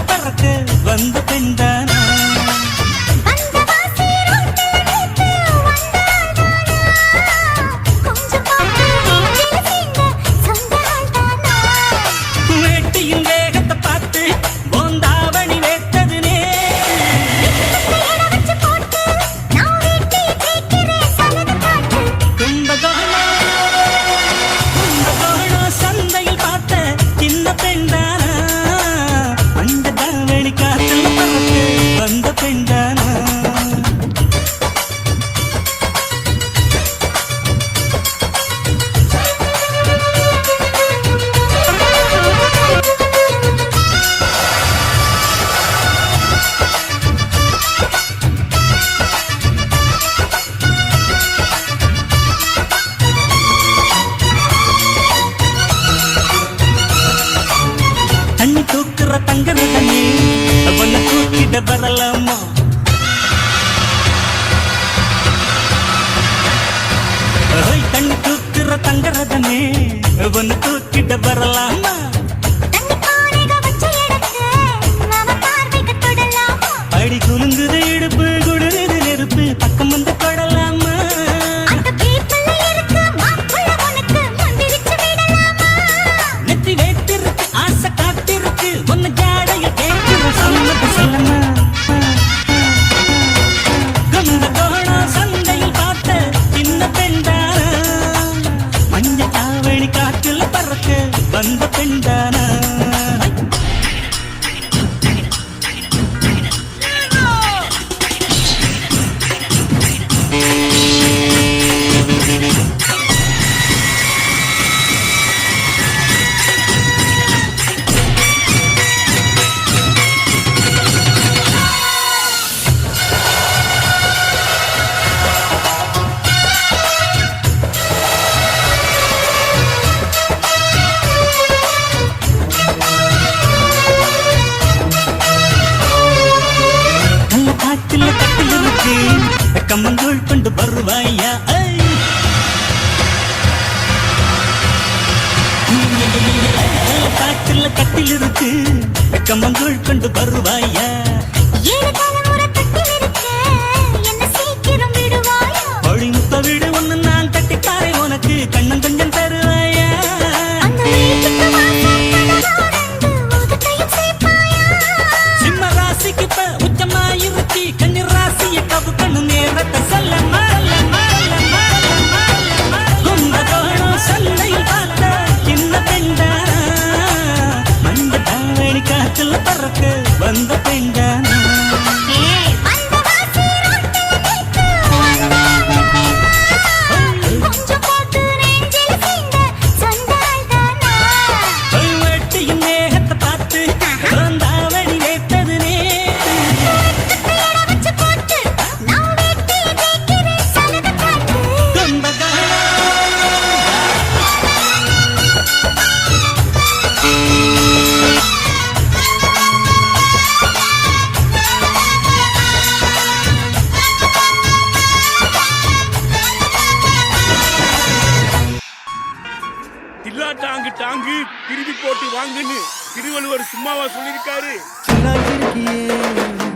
பறக்க வந்த பெண்தானா வேட்டியின் வேகத்தை பார்த்து போந்தாவணி வேத்ததுனே கும்பகோணம் சந்தையில் பார்த்த சின்ன பெண்தானா அந்த தாவணி காத்துல பறக்க வந்த பெண்தானா தண்ணி தூக்குற தங்கற தண்ணி அவனை தூக்கிட வரலாமா தண்ணி தூக்குற தங்கற தண்ணி அவனை தூக்கிட வரலாமா அடி குலுங்குது இடுப்பு குடுது நெருப்பு பக்கம் வந்து கொடலாமா நெத்தி வேட்டிருக்கு ஆசை காத்திருக்கு ஒன்னு ஜாடைய கேட்கிற சம்மத சொல்லமா கும்பகோணம் சந்தையில் பார்த்த சின்ன பெண்தானா மஞ்ச தாவணி காற்றுல பறக்க வந்த பெண்தானா நல்ல காட்டுல கட்டில் இருக்கு கம்மங்கூழ் கொண்டு வருவாயா நல்ல காட்டுல கட்டில் இருக்கு கம்மங்கூழ் கொண்டு வருவாயா பழிமுத்த வீடு ஒண்ணு நான் கட்டித்தாரே உனக்கு கண்ணன் கொஞ்சம் தருவாயா சிம்ம ராசிக்கு இப்ப உச்சமாயிருச்சு கன்னி ராசிய கவு கண்ணு நேரத்தை சொல்லமா கும்பகோணம் சந்தையில் பார்த்த சின்ன பெண்தானா மஞ்ச தாவணி காற்றுல பறக்க வந்த பெண்தானா வேட்டியின் வேகத்தை பார்த்து போந்தாவணி வேத்ததுனே தில்லா டாங்கு டாங்கு திருப்பி போட்டு வாங்குன்னு திருவள்ளுவர் சும்மாவா சொல்லியிருக்காரு கும்பகோணம்